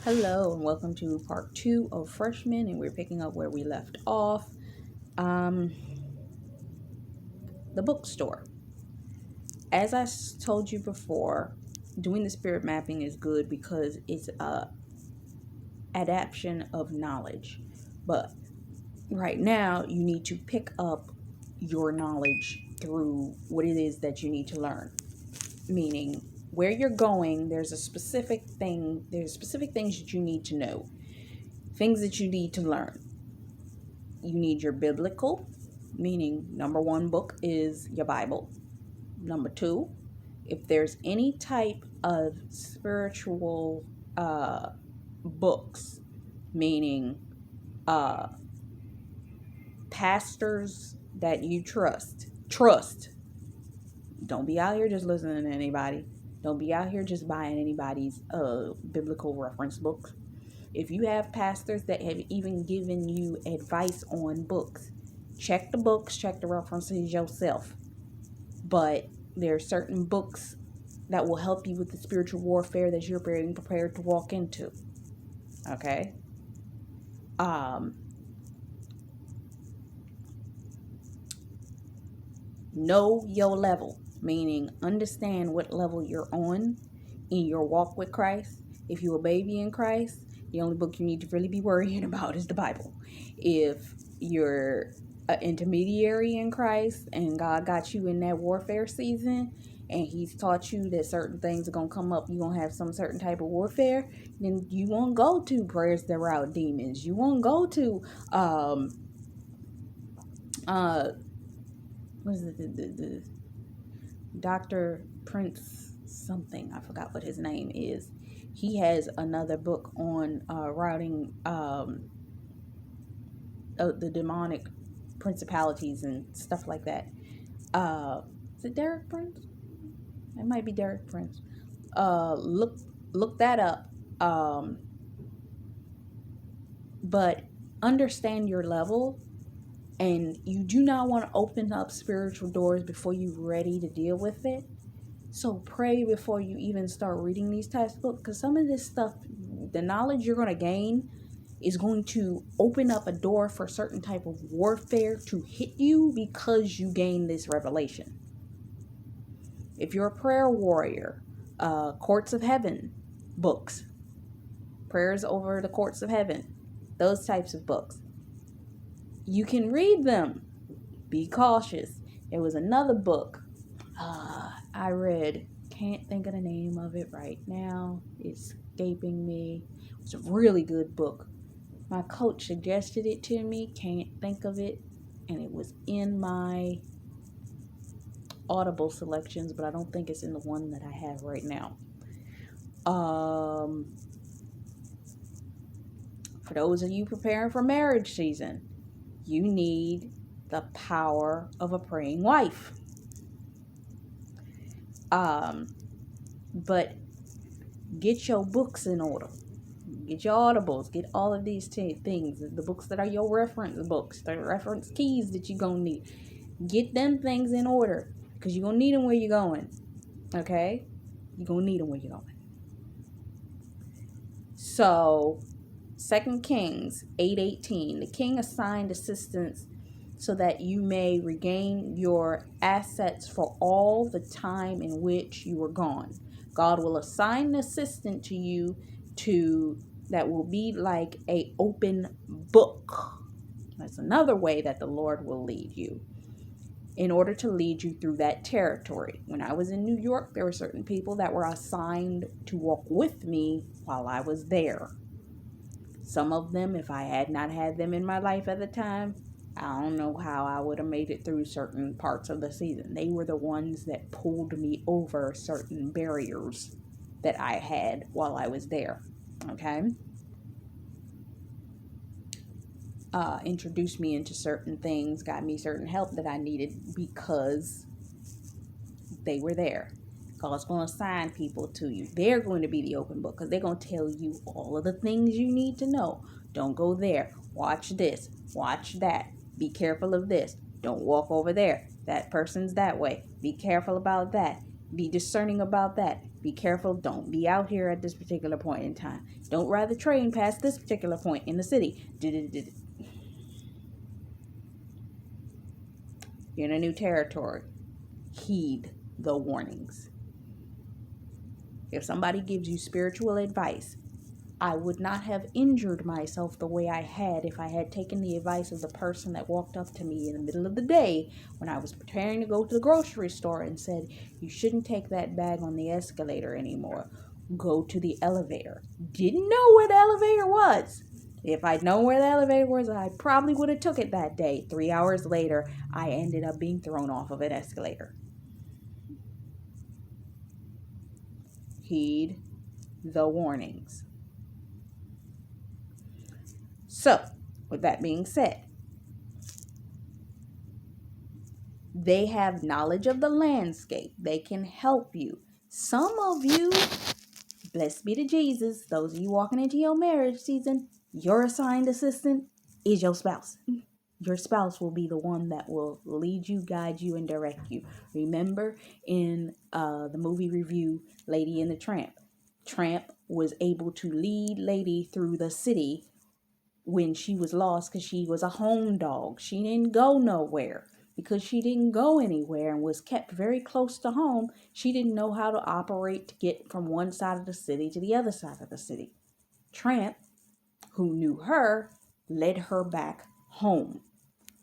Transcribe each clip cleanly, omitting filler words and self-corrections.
Hello and welcome to part 2 of Freshman, and we're picking up where we left off. Um, the bookstore. As I told you before, doing the spirit mapping is good because it's a adaptation of knowledge. But right now, you need to pick up your knowledge through what it is that you need to learn. Meaning, where you're going, there's specific things that you need to know, things that you need to learn. You need your biblical, meaning number one book is your Bible. Number two, if there's any type of spiritual books, meaning uh, pastors that you trust. Don't be out here just listening to anybody. Don't be out here just buying anybody's biblical reference books. If you have pastors that have even given you advice on books, check the books, check the references yourself. But there are certain books that will help you with the spiritual warfare that you're being prepared to walk into. Okay? Know your level, meaning understand what level you're on in your walk with Christ. If you're a baby in Christ, the only book you need to really be worrying about is the Bible. If you're an intermediary in Christ and God got you in that warfare season and he's taught you that certain things are going to come up, you're going to have some certain type of warfare, then you won't go to prayers that rout demons. You won't go to what is it, the Dr. Prince something, I forgot what his name is. He has another book on routing the demonic principalities and stuff like that. Is it Derek Prince? It might be Derek Prince. Look that up. But understand your level, and you do not want to open up spiritual doors before you're ready to deal with it. So pray before you even start reading these types of books, because some of this stuff, the knowledge you're going to gain is going to open up a door for certain type of warfare to hit you because you gain this revelation. If you're a prayer warrior, Courts of Heaven books, Prayers Over the Courts of Heaven, those types of books, you can read them. Be cautious. There was another book I read. Can't think of the name of it right now. It's escaping me. It's a really good book. My coach suggested it to me. Can't think of it. And it was in my Audible selections, but I don't think it's in the one that I have right now. For those of you preparing for marriage season, you need The Power of a Praying Wife. But get your books in order. Get your audibles. Get all of these things. The books that are your reference books. The reference keys that you're going to need. Get them things in order. Because you're going to need them where you're going. Okay? You're going to need them where you're going. So, 2 Kings 8:18. The king assigned assistants so that you may regain your assets for all the time in which you were gone. God will assign an assistant to you that will be like an open book. That's another way that the Lord will lead you in order to lead you through that territory. When I was in New York, there were certain people that were assigned to walk with me while I was there. Some of them, if I had not had them in my life at the time, I don't know how I would have made it through certain parts of the season. They were the ones that pulled me over certain barriers that I had while I was there. Okay? Introduced me into certain things, got me certain help that I needed because they were there. God's going to assign people to you. They're going to be the open book because they're going to tell you all of the things you need to know. Don't go there. Watch this. Watch that. Be careful of this. Don't walk over there. That person's that way. Be careful about that. Be discerning about that. Be careful. Don't be out here at this particular point in time. Don't ride the train past this particular point in the city. You're in a new territory. Heed the warnings. If somebody gives you spiritual advice, I would not have injured myself the way I had if I had taken the advice of the person that walked up to me in the middle of the day when I was preparing to go to the grocery store and said, you shouldn't take that bag on the escalator anymore. Go to the elevator. Didn't know where the elevator was. If I'd known where the elevator was, I probably would have took it that day. 3 hours later, I ended up being thrown off of an escalator. Heed the warnings. So, with that being said, they have knowledge of the landscape. They can help you. Some of you, blessed be to Jesus, those of you walking into your marriage season, your assigned assistant is your spouse. Your spouse will be the one that will lead you, guide you, and direct you. Remember in the movie review, Lady and the Tramp. Tramp was able to lead Lady through the city when she was lost because she was a home dog. She didn't go nowhere. Because she didn't go anywhere and was kept very close to home, she didn't know how to operate to get from one side of the city to the other side of the city. Tramp, who knew her, led her back home.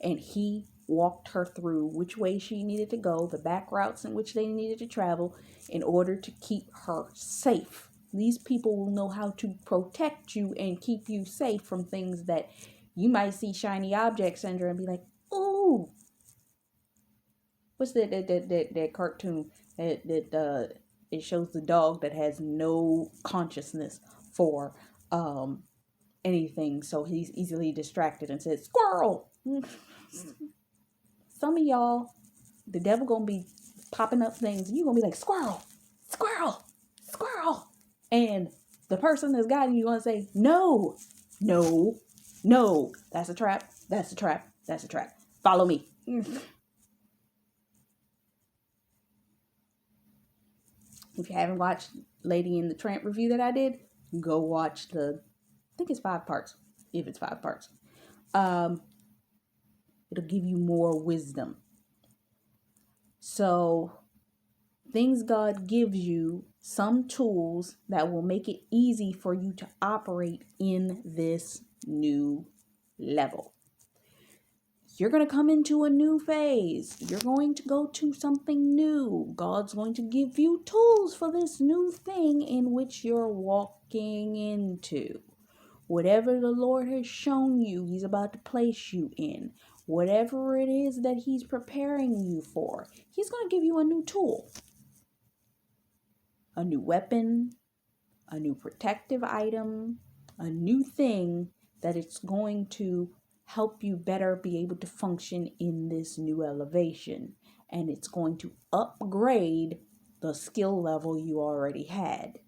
And he walked her through which way she needed to go, the back routes in which they needed to travel in order to keep her safe. These people will know how to protect you and keep you safe from things that you might see shiny object syndrome and be like, ooh. What's that cartoon that it shows the dog that has no consciousness for anything, so he's easily distracted and says squirrel. Some of y'all, the devil gonna be popping up things and you gonna be like squirrel, squirrel, squirrel, and the person that's guiding you gonna say no, no, no, that's a trap, that's a trap, that's a trap, follow me. If you haven't watched Lady and the Tramp review that I did, go watch I think it's 5 parts. If it's 5 parts. It'll give you more wisdom. So, things God gives you, some tools that will make it easy for you to operate in this new level. You're going to come into a new phase. You're going to go to something new. God's going to give you tools for this new thing in which you're walking into. Whatever the Lord has shown you, He's about to place you in. Whatever it is that He's preparing you for, He's going to give you a new tool. A new weapon, a new protective item, a new thing that it's going to help you better be able to function in this new elevation. And it's going to upgrade the skill level you already had.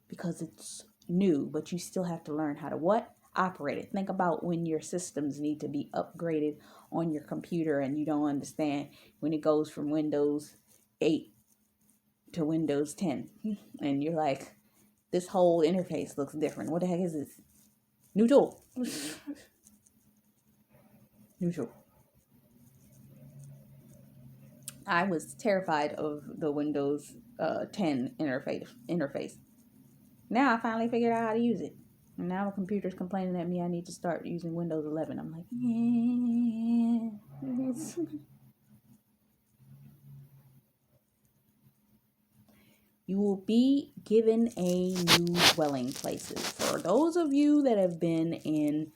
Because it's new, but you still have to learn how to what? Operate it. Think about when your systems need to be upgraded on your computer and you don't understand when it goes from Windows 8 to Windows 10. And you're like, this whole interface looks different. What the heck is this? New tool. Neutral. I was terrified of the Windows 10 interface. Now I finally figured out how to use it. And now my computer's complaining at me I need to start using Windows 11. I'm like, yeah. You will be given a new dwelling places. For those of you that have been in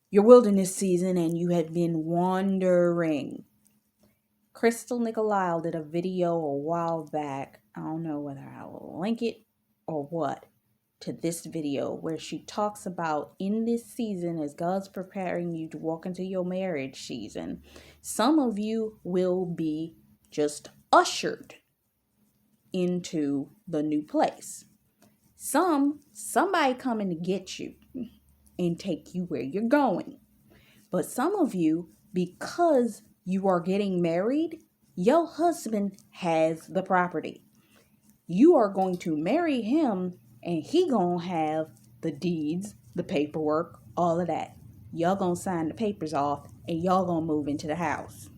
your wilderness season and you have been wandering, Crystal Nicolile did a video a while back. I don't know whether I will link it or what to this video where she talks about in this season as God's preparing you to walk into your marriage season, some of you will be just ushered into the new place. Somebody coming to get you and take you where you're going. But some of you, because you are getting married, your husband has the property. You are going to marry him, and he gonna have the deeds, the paperwork, all of that. Y'all gonna sign the papers off, and y'all gonna move into the house.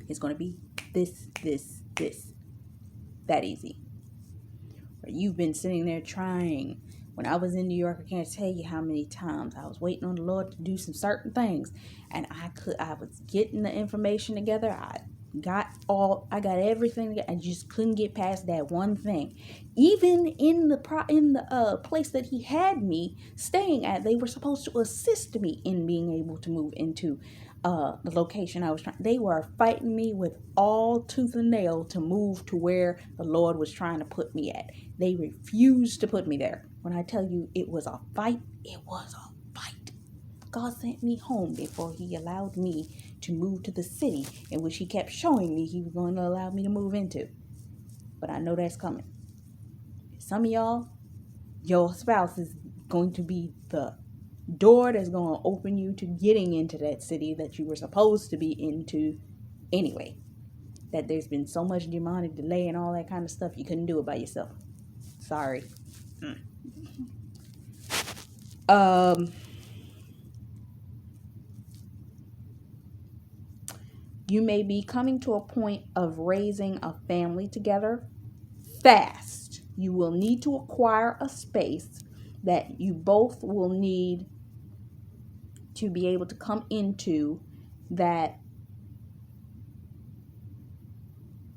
It's gonna be this, that easy. Or you've been sitting there trying. When I was in New York, I can't tell you how many times I was waiting on the Lord to do some certain things, and I was getting the information together. I got everything. I just couldn't get past that one thing. Even in the place that he had me staying at, they were supposed to assist me in being able to move into the location I was trying. They were fighting me with all tooth and nail to move to where the Lord was trying to put me at. They refused to put me there. When I tell you it was a fight, it was a fight. God sent me home before he allowed me to move to the city in which he kept showing me he was going to allow me to move into. But I know that's coming. Some of y'all, your spouse is going to be the door that's going to open you to getting into that city that you were supposed to be into anyway. That there's been so much demonic delay and all that kind of stuff, you couldn't do it by yourself. Sorry. You may be coming to a point of raising a family together fast. You will need to acquire a space that you both will need to be able to come into, that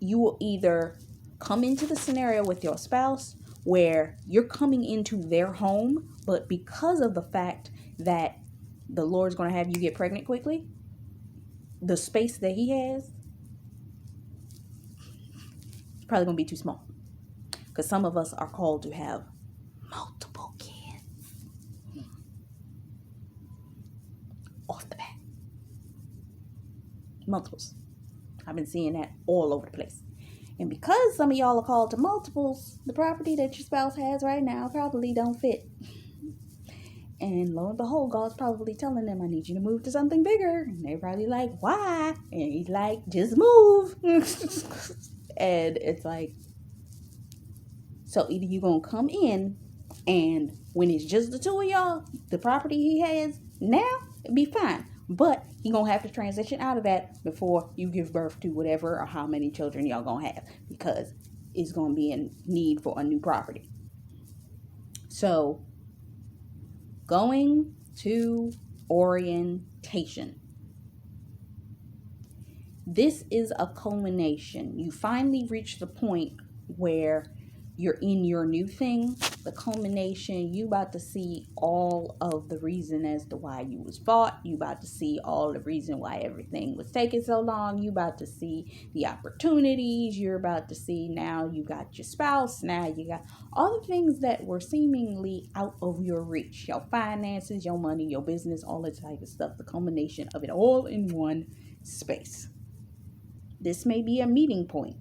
you will either come into the scenario with your spouse where you're coming into their home, but because of the fact that the Lord's going to have you get pregnant quickly, the space that he has is probably going to be too small. Because some of us are called to have multiple kids. Off the bat. Multiples. I've been seeing that all over the place. And because some of y'all are called to multiples, the property that your spouse has right now probably don't fit. And lo and behold, God's probably telling them, I need you to move to something bigger. And they're probably like, why? And he's like, just move. And it's like, so either you're going to come in, and when it's just the two of y'all, the property he has now, it'd be fine. But you're going to have to transition out of that before you give birth to whatever or how many children y'all going to have, because it's going to be in need for a new property. So, going to orientation. This is a culmination. You finally reach the point where you're in your new thing. The culmination, you about to see all of the reason as to why you was bought. You about to see all the reason why everything was taking so long. You about to see the opportunities. You're about to see, now you got your spouse. Now you got all the things that were seemingly out of your reach. Your finances, your money, your business, all that type of stuff. The culmination of it all in one space. This may be a meeting point.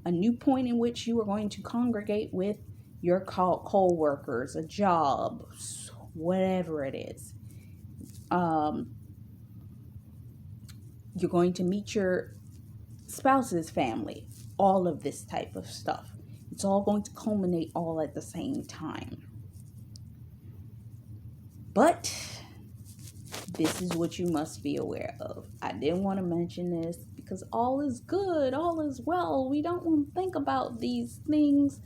A new point in which you are going to congregate with your co-workers, a job, whatever it is. You're going to meet your spouse's family, all of this type of stuff. It's all going to culminate all at the same time. But this is what you must be aware of. I didn't want to mention this because all is good, all is well. We don't want to think about these things,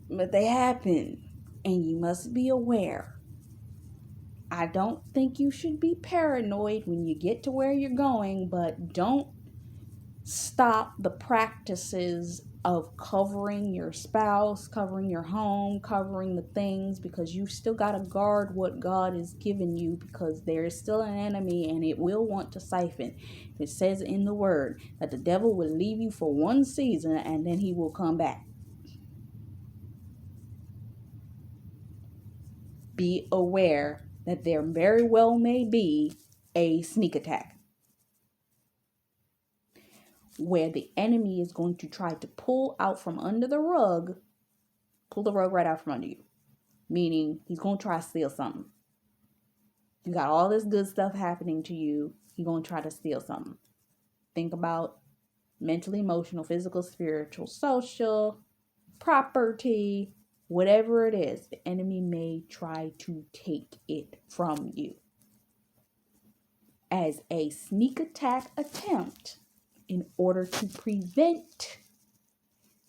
but they happen, and you must be aware. I don't think you should be paranoid when you get to where you're going, but don't stop the practices of covering your spouse, covering your home, covering the things, because you still got to guard what God has given you, because there is still an enemy and it will want to siphon. It says in the word that the devil will leave you for one season and then he will come back. Be aware that there very well may be a sneak attack where the enemy is going to try to pull the rug right out from under you. Meaning, he's going to try to steal something. You got all this good stuff happening to you. He's going to try to steal something. Think about mentally, emotional, physical, spiritual, social, property, whatever it is, the enemy may try to take it from you as a sneak attack attempt in order to prevent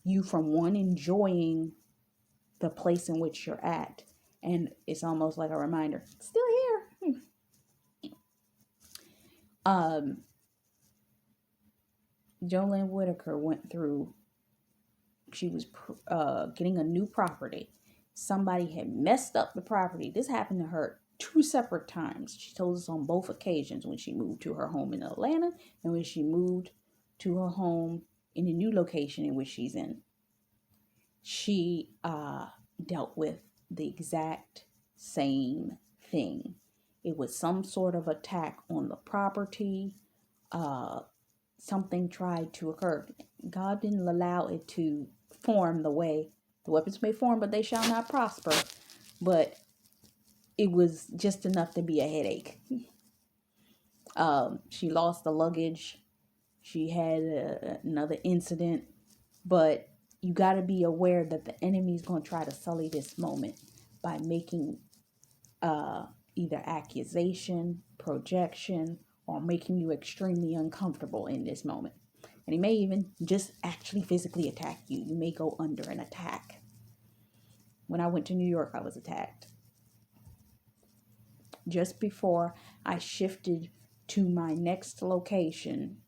you from one enjoying the place in which you're at. And it's almost like a reminder, still here. Jolene Whitaker went through, she was getting a new property. Somebody had messed up the property. This happened to her 2 separate times. She told us on both occasions, when she moved to her home in Atlanta and when she moved to her home in a new location in which she's in. She dealt with the exact same thing. It was some sort of attack on the property. Something tried to occur. God didn't allow it to form the way the weapons may form, but they shall not prosper. But it was just enough to be a headache. She lost the luggage. She had another incident. But you got to be aware that the enemy is going to try to sully this moment by making either accusation, projection, or making you extremely uncomfortable in this moment. And he may even just actually physically attack you. You may go under an attack. When I went to New York, I was attacked. Just before I shifted to my next location,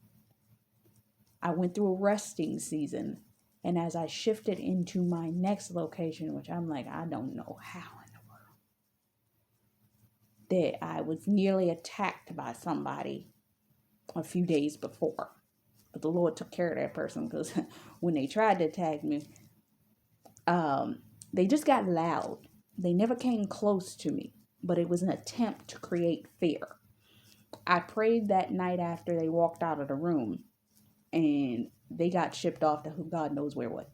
I went through a resting season. And as I shifted into my next location, which I'm like, I don't know how in the world, that I was nearly attacked by somebody a few days before. But the Lord took care of that person, because when they tried to attack me, they just got loud. They never came close to me, but it was an attempt to create fear. I prayed that night after they walked out of the room, and they got shipped off to who God knows where what.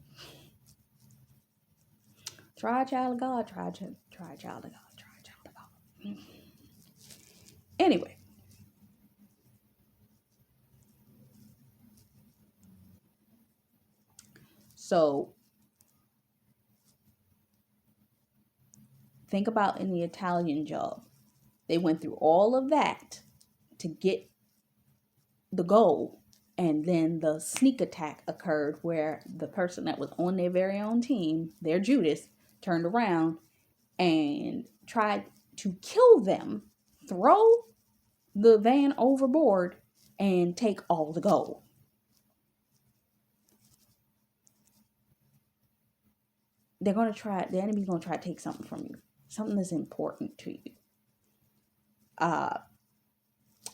Try child of God, try child of God, try child of God. Anyway. So think about in the Italian job. They went through all of that to get the goal. And then the sneak attack occurred where the person that was on their very own team, their Judas, turned around and tried to kill them, throw the van overboard, and take all the gold. The enemy's going to try to take something from you, something that's important to you.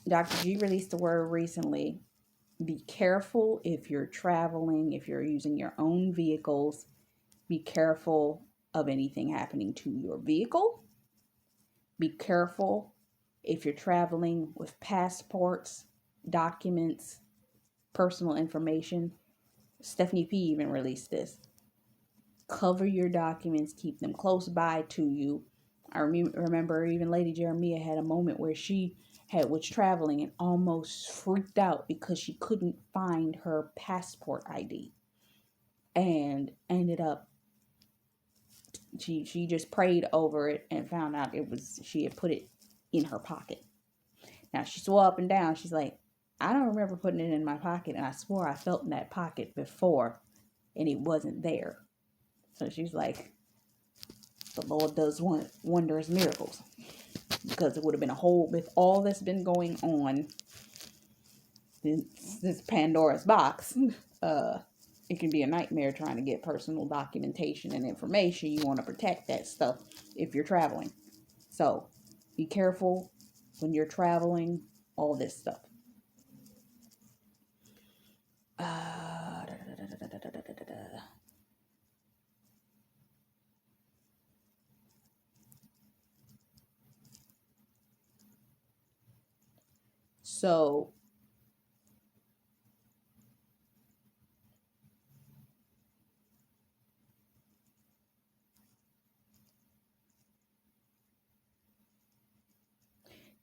Dr. G released the word recently. Be careful if you're traveling, if you're using your own vehicles. Be careful of anything happening to your vehicle. Be careful if you're traveling with passports, documents, personal information. Stephanie P even released this. Cover your documents, keep them close by to you. I remember even Lady Jeremiah had a moment where she was traveling and almost freaked out because she couldn't find her passport ID, and ended up she just prayed over it and found out she had put it in her pocket. Now she swore up and down, she's like, I don't remember putting it in my pocket, and I swore I felt in that pocket before and it wasn't there. So she's like, the Lord does wondrous miracles, because it would have been a whole, with all that's been going on, this Pandora's box, it can be a nightmare trying to get personal documentation and information. You want to protect that stuff if you're traveling. So be careful when you're traveling, all this stuff. So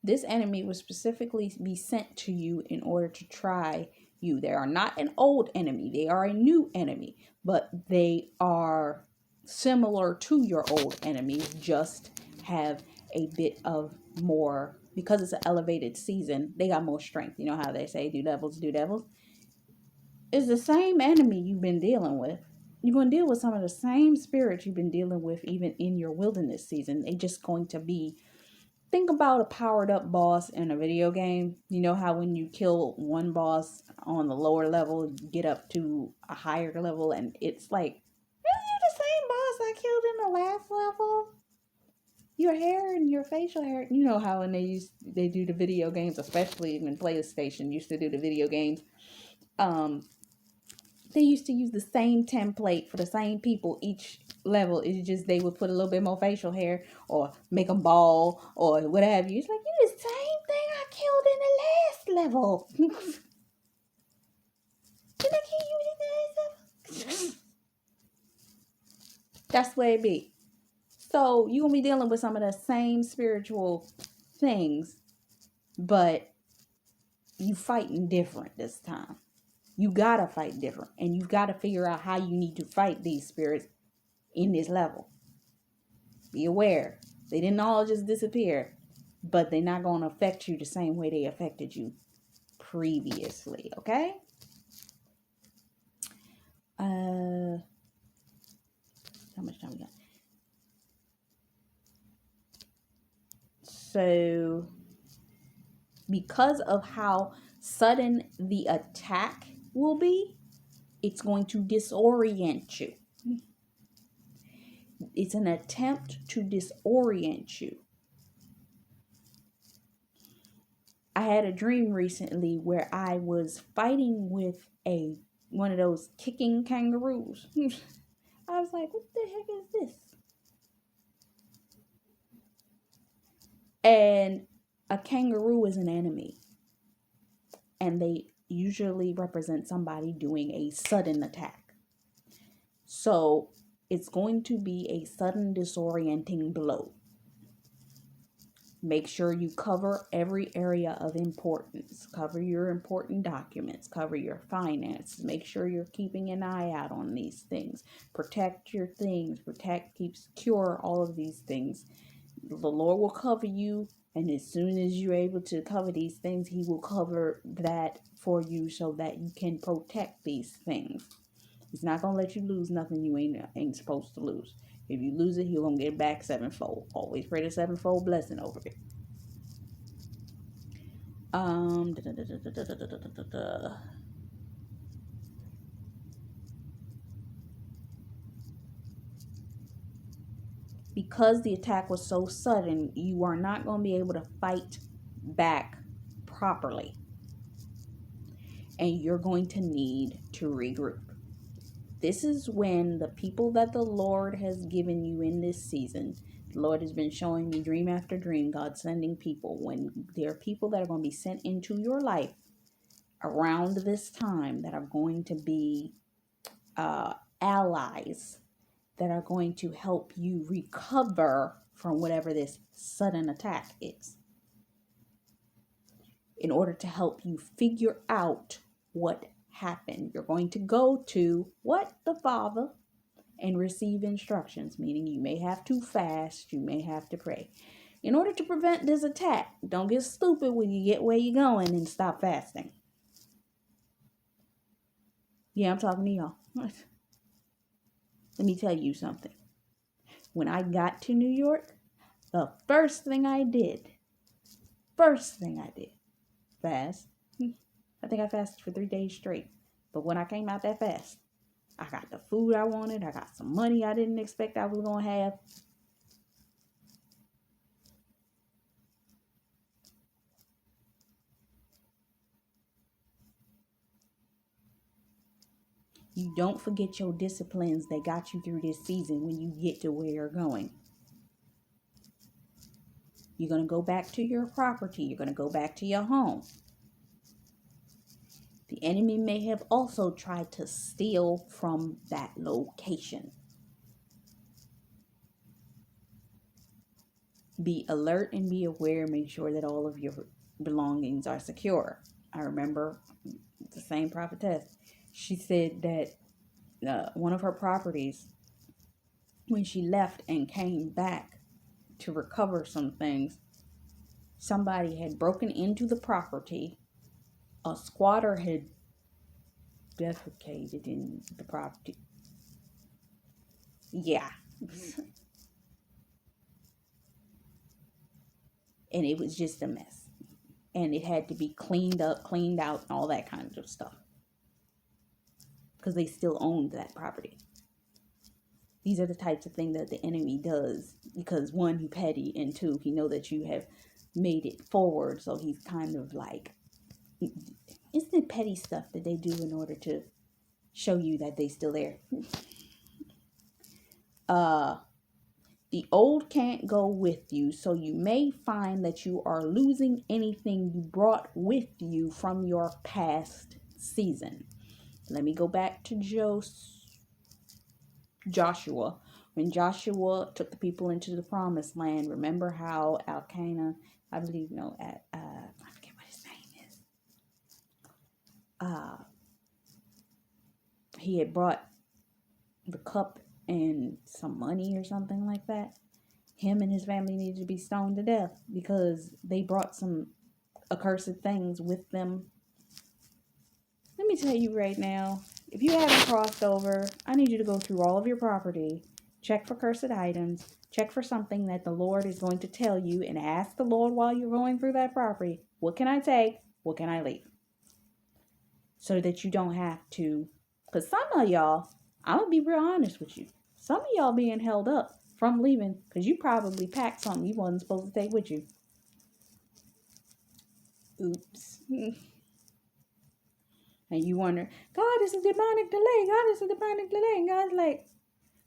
this enemy will specifically be sent to you in order to try you. They are not an old enemy. They are a new enemy, but they are similar to your old enemies, just have a bit of more, because it's an elevated season, they got more strength. You know how they say do devils, do devils? It's the same enemy you've been dealing with. You're going to deal with some of the same spirits you've been dealing with even in your wilderness season. They just going to be, think about a powered up boss in a video game. You know how when you kill one boss on the lower level, you get up to a higher level, and it's like, really, you the same boss I killed in the last level? Your hair and your facial hair. You know how when they do the video games, especially when PlayStation used to do the video games, they used to use the same template for the same people each level. It's just they would put a little bit more facial hair or make them bald or what have you. It's like, you the same thing I killed in the last level. Did I kill you in the last level? That's the way it be. So you're going to be dealing with some of the same spiritual things, but you fighting different this time. You got to fight different, and you've got to figure out how you need to fight these spirits in this level. Be aware. They didn't all just disappear, but they're not going to affect you the same way they affected you previously, okay? How much time we got? So, because of how sudden the attack will be, it's going to disorient you. It's an attempt to disorient you. I had a dream recently where I was fighting with one of those kicking kangaroos. I was like, what the heck is this? And a kangaroo is an enemy. And they usually represent somebody doing a sudden attack. So it's going to be a sudden disorienting blow. Make sure you cover every area of importance. Cover your important documents. Cover your finances. Make sure you're keeping an eye out on these things. Protect your things. Keep secure all of these things. The Lord will cover you, and as soon as you're able to cover these things, He will cover that for you so that you can protect these things. He's not going to let you lose nothing you ain't supposed to lose. If you lose it, He's going to get it back sevenfold. Always pray the sevenfold blessing over it. Because the attack was so sudden, you are not going to be able to fight back properly. And you're going to need to regroup. This is when the people that the Lord has given you in this season, the Lord has been showing me dream after dream, God sending people. When there are people that are going to be sent into your life around this time that are going to be allies that are going to help you recover from whatever this sudden attack is, in order to help you figure out what happened. You're going to go to the Father and receive instructions, meaning you may have to fast, you may have to pray. In order to prevent this attack, don't get stupid when you get where you're going and stop fasting. Yeah, I'm talking to y'all. Let me tell you something. When I got to New York, the first thing I did, fast. I think I fasted for 3 days straight. But when I came out that fast, I got the food I wanted. I got some money I didn't expect I was going to have. You don't forget your disciplines that got you through this season when you get to where you're going. You're going to go back to your property. You're going to go back to your home. The enemy may have also tried to steal from that location. Be alert and be aware. Make sure that all of your belongings are secure. I remember the same prophetess. She said that one of her properties, when she left and came back to recover some things, somebody had broken into the property. A squatter had defecated in the property. Yeah. And it was just a mess. And it had to be cleaned up, cleaned out, and all that kind of stuff. Because they still owned that property. These are the types of things that the enemy does. Because one, he petty, and two, he know that you have made it forward. So he's kind of like, it's the petty stuff that they do in order to show you that they still there. The old can't go with you, so you may find that you are losing anything you brought with you from your past season. Let me go back to Joshua. When Joshua took the people into the promised land, remember how Elkanah, I believe, I forget what his name is. He had brought the cup and some money or something like that. Him and his family needed to be stoned to death because they brought some accursed things with them. Let me tell you right now, if you haven't crossed over, I need you to go through all of your property, check for cursed items, check for something that the Lord is going to tell you, and ask the Lord while you're going through that property, what can I take? What can I leave? So that you don't have to, because some of y'all, I'm going to be real honest with you. Some of y'all being held up from leaving because you probably packed something you wasn't supposed to take with you. Oops. And you wonder, God, it's a demonic delay. God, it's a demonic delay. And God's like,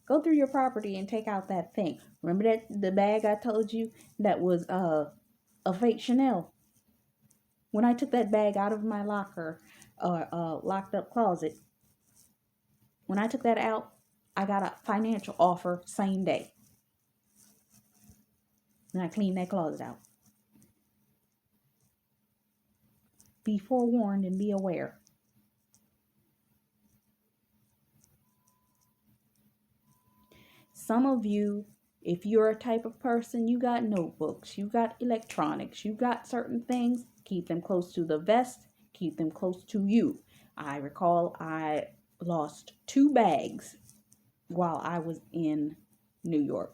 go through your property and take out that thing. Remember that the bag I told you that was a fake Chanel? When I took that bag out of my locker or locked up closet, when I took that out, I got a financial offer same day. And I cleaned that closet out. Be forewarned and be aware. Some of you, if you're a type of person, you got notebooks, you got electronics, you got certain things, keep them close to the vest, keep them close to you. I recall I lost 2 bags while I was in New York.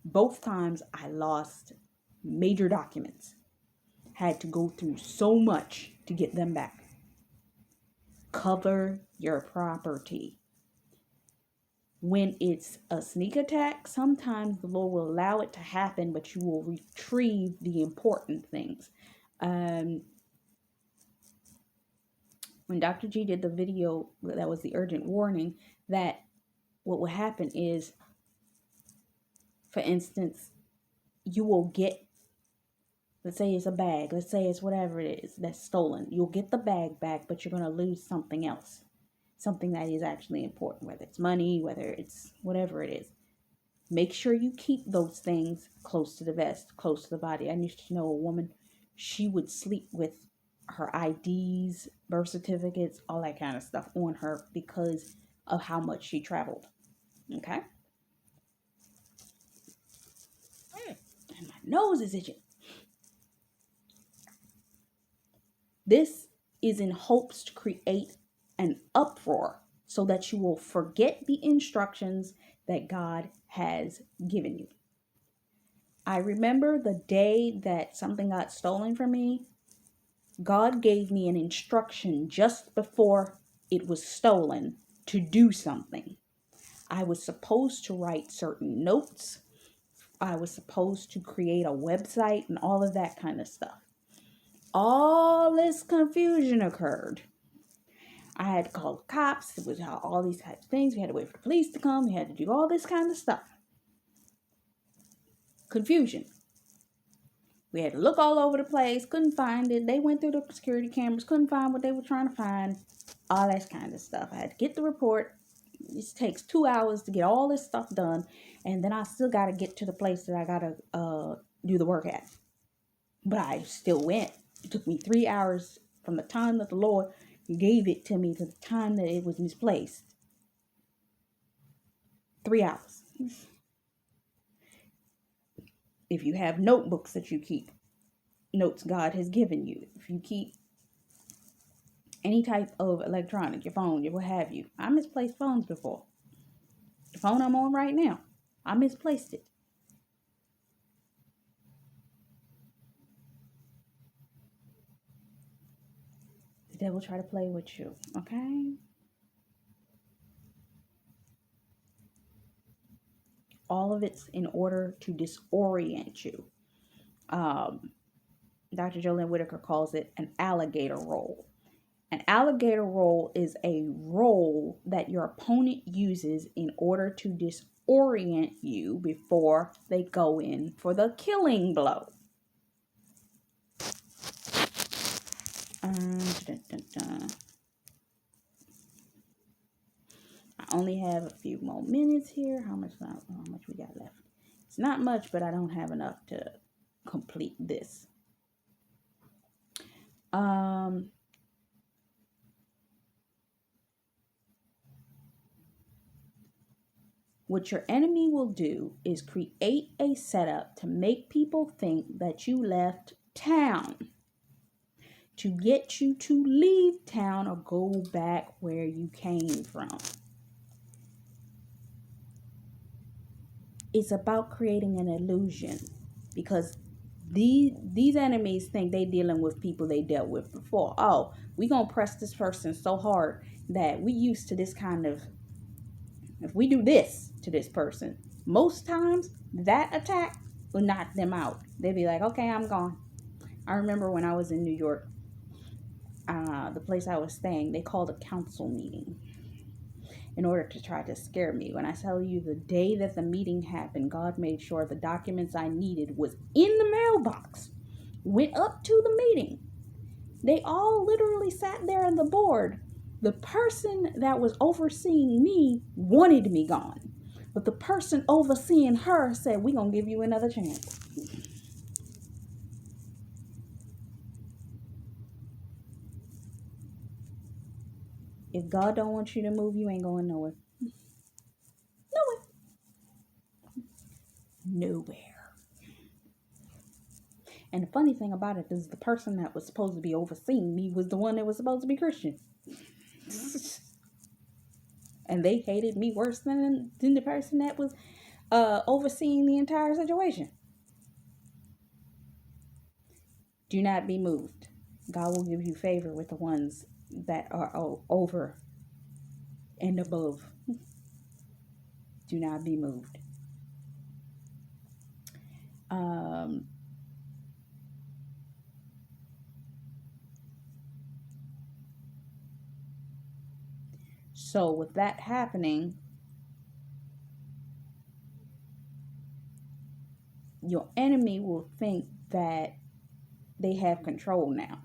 Both times I lost major documents. Had to go through so much to get them back. Cover your property. When it's a sneak attack, sometimes the Lord will allow it to happen, but you will retrieve the important things. When Dr. G did the video, that was the urgent warning, that what will happen is, for instance, you will get, let's say it's a bag, let's say it's whatever it is that's stolen. You'll get the bag back, but you're going to lose something else. Something that is actually important, whether it's money, whether it's whatever it is. Make sure you keep those things close to the vest, close to the body. I used to know a woman, she would sleep with her IDs, birth certificates, all that kind of stuff on her because of how much she traveled. Okay? And my nose is itching. This is in hopes to create an uproar so that you will forget the instructions that God has given you. I remember the day that something got stolen from me. God gave me an instruction just before it was stolen to do something. I was supposed to write certain notes. I was supposed to create a website and all of that kind of stuff. All this confusion occurred. I had to call the cops. It was all these types of things. We had to wait for the police to come. We had to do all this kind of stuff. Confusion. We had to look all over the place. Couldn't find it. They went through the security cameras. Couldn't find what they were trying to find. All that kind of stuff. I had to get the report. It takes 2 hours to get all this stuff done. And then I still got to get to the place that I got to do the work at. But I still went. It took me 3 hours from the time that the Lord gave it to me to the time that it was misplaced. 3 hours. If you have notebooks that you keep, notes God has given you, if you keep any type of electronic, your phone, your what have you. I misplaced phones before. The phone I'm on right now, I misplaced it. The devil try to play with you, okay? All of it's in order to disorient you. Dr. Jolene Whitaker calls it an alligator roll. An alligator roll is a roll that your opponent uses in order to disorient you before they go in for the killing blow. Dun, dun, dun. I only have a few more minutes here. How much we got left? It's not much, but I don't have enough to complete this. What your enemy will do is create a setup to make people think that you left town, to get you to leave town or go back where you came from. It's about creating an illusion, because these enemies think they dealing with people they dealt with before. Oh, we gonna press this person so hard that we used to this kind of, if we do this to this person, most times that attack will knock them out. They'll be like, okay, I'm gone. I remember when I was in New York, the place I was staying, they called a council meeting in order to try to scare me. When I tell you, the day that the meeting happened, God made sure the documents I needed was in the mailbox. Went up to the meeting. They all literally sat there on the board. The person that was overseeing me wanted me gone, but the person overseeing her said, we're going to give you another chance. If God don't want you to move, you ain't going nowhere. Nowhere. And the funny thing about it is the person that was supposed to be overseeing me was the one that was supposed to be Christian. And they hated me worse than the person that was overseeing the entire situation. Do not be moved. God will give you favor with the ones that are over and above. Do not be moved. So with that happening, your enemy will think that they have control now.